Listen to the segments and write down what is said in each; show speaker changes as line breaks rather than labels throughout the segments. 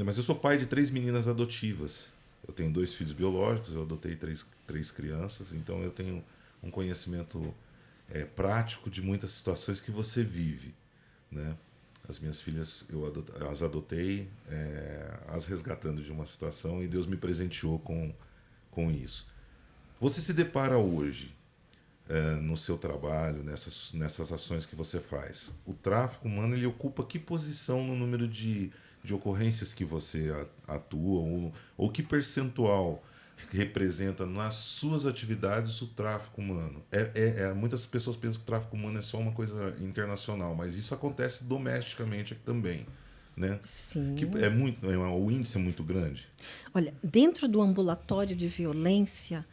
falei, mas eu sou pai de 3 meninas adotivas. Eu tenho 2 filhos biológicos, eu adotei três crianças, então eu tenho um conhecimento prático de muitas situações que você vive, né? As minhas filhas, as adotei, as resgatando de uma situação, e Deus me presenteou com isso. Você se depara hoje, no seu trabalho, nessas ações que você faz, o tráfico humano, ele ocupa que posição no número de ocorrências que você atua, ou que percentual representa nas suas atividades o tráfico humano? Muitas pessoas pensam que o tráfico humano é só uma coisa internacional, mas isso acontece domesticamente aqui também, né?
Sim.
Que o índice é muito grande.
Olha, dentro do ambulatório de violência,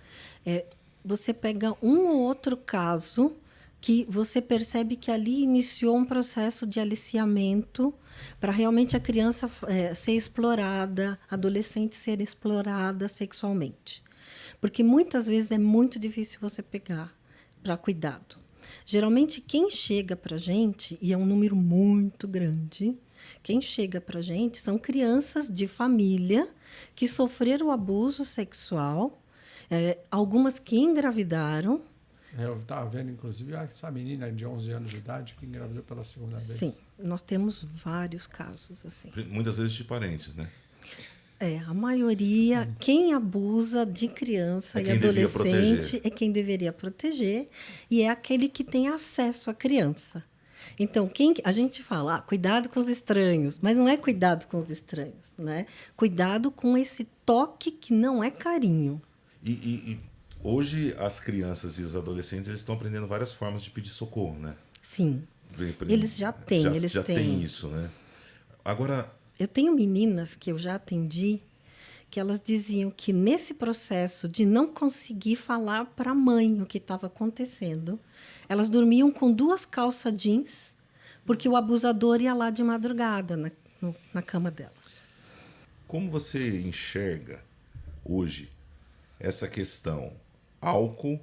você pega um ou outro caso que você percebe que ali iniciou um processo de aliciamento para realmente a criança ser explorada, a adolescente ser explorada sexualmente. Porque muitas vezes é muito difícil você pegar para cuidado. Geralmente, quem chega para a gente, e é um número muito grande, quem chega para a gente são crianças de família que sofreram abuso sexual, algumas que engravidaram.
Eu estava vendo, inclusive, essa menina de 11 anos de idade que engravidou pela segunda vez.
Sim, nós temos vários casos assim.
Muitas vezes de parentes, né?
A maioria, quem abusa de criança e adolescente é quem deveria proteger, e é aquele que tem acesso à criança. Então, a gente fala, cuidado com os estranhos, mas não é cuidado com os estranhos, né? Cuidado com esse toque que não é carinho.
E hoje as crianças e os adolescentes, eles estão aprendendo várias formas de pedir socorro, né?
Sim. Eles já têm.
Já tem isso, né? Agora,
eu tenho meninas que eu já atendi que elas diziam que nesse processo de não conseguir falar para a mãe o que estava acontecendo, elas dormiam com 2 calças jeans, porque o abusador ia lá de madrugada na cama delas.
Como você enxerga hoje essa questão álcool,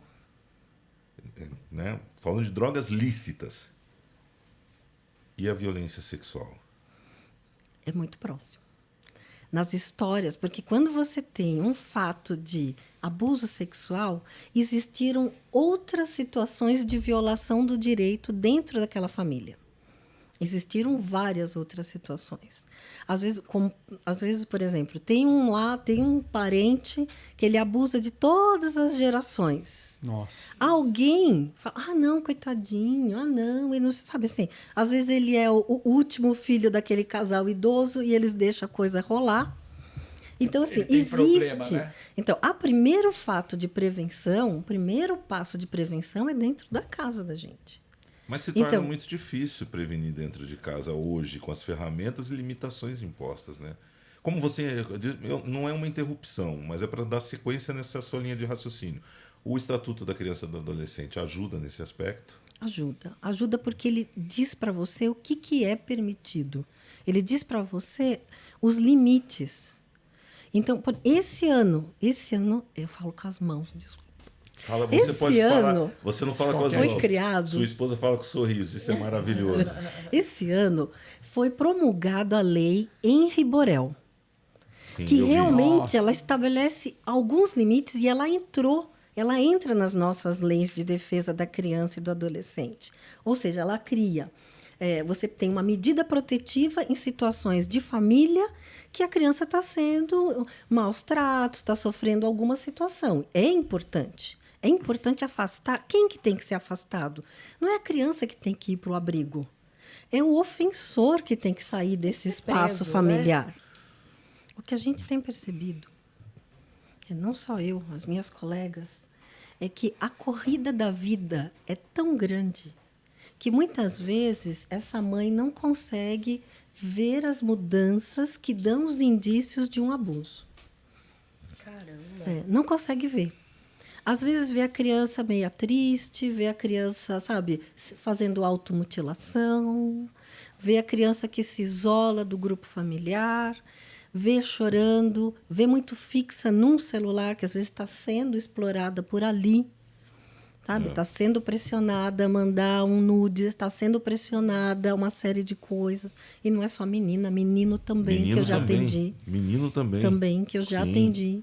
né? Falando de drogas lícitas, e a violência sexual?
É muito próximo. Nas histórias, porque quando você tem um fato de abuso sexual, existiram outras situações de violação do direito dentro daquela família. Existiram várias outras situações. Às vezes, por exemplo, tem um parente que ele abusa de todas as gerações.
Nossa.
Alguém fala, não, coitadinho, não, ele não sabe assim. Às vezes ele é o último filho daquele casal idoso e eles deixam a coisa rolar. Então, assim, existe. Problema, né? Então, o primeiro passo de prevenção é dentro da casa da gente.
Mas se torna muito difícil prevenir dentro de casa hoje, com as ferramentas e limitações impostas, né? Como não é uma interrupção, mas é para dar sequência nessa sua linha de raciocínio. O Estatuto da Criança e do Adolescente ajuda nesse aspecto?
Ajuda porque ele diz para você o que é permitido. Ele diz para você os limites. Então, esse ano, eu falo com as mãos, desculpa.
Você pode falar. Você não fala com as mãos.
Foi criado.
Sua esposa fala com sorriso. Isso é maravilhoso.
Esse ano foi promulgada a lei Henri Borel, que realmente ela estabelece alguns limites e ela entra nas nossas leis de defesa da criança e do adolescente. Ou seja, ela cria. Você tem uma medida protetiva em situações de família que a criança está sendo maus tratos, está sofrendo alguma situação. É importante. É importante afastar. Quem que tem que ser afastado? Não é a criança que tem que ir para o abrigo. É o ofensor que tem que sair desse espaço familiar. Né? O que a gente tem percebido, não só eu, as minhas colegas, é que a corrida da vida é tão grande que muitas vezes essa mãe não consegue ver as mudanças que dão os indícios de um abuso.
Caramba!
Não consegue ver. Às vezes vê a criança meio triste, vê a criança, fazendo automutilação, vê a criança que se isola do grupo familiar, vê chorando, vê muito fixa num celular, que às vezes está sendo explorada por ali. sabe? Está sendo pressionada a mandar um nude, está sendo pressionada a uma série de coisas. E não é só menina, menino também, que eu já atendi.
Menino também.
Também, que eu já atendi.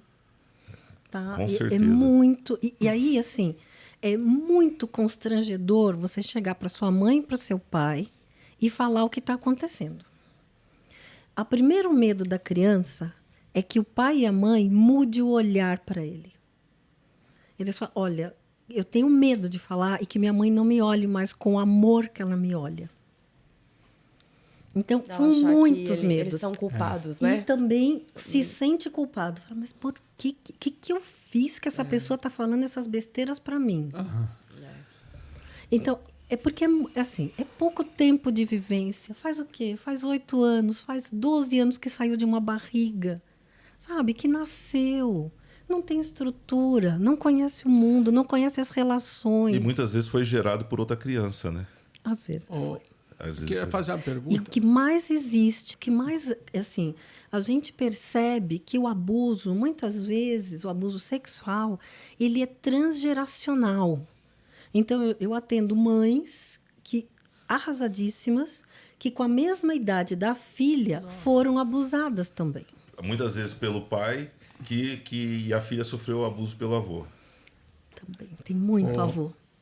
Tá?
Com certeza.
É muito... E aí, assim, é muito constrangedor você chegar para sua mãe e para o seu pai e falar o que está acontecendo. O primeiro medo da criança é que o pai e a mãe mude o olhar para ele. Eles falam, olha, eu tenho medo de falar e que minha mãe não me olhe mais com o amor que ela me olha. Então, são muitos medos.
Eles são culpados, né?
E também se sente culpado. Fala, mas por que eu fiz que essa pessoa está falando essas besteiras para mim? Então, é porque, assim, é pouco tempo de vivência. Faz o quê? Faz 8 anos, faz 12 anos que saiu de uma barriga. Sabe? Que nasceu. Não tem estrutura, não conhece o mundo, não conhece as relações.
E muitas vezes foi gerado por outra criança, né?
Às vezes foi.
Queria fazer uma pergunta.
E o que mais existe, assim, a gente percebe que o abuso, muitas vezes, o abuso sexual, ele é transgeracional. Então, eu atendo mães arrasadíssimas, que com a mesma idade da filha foram abusadas também.
Muitas vezes pelo pai, que a filha sofreu abuso pelo avô.
Também, tem muito avô.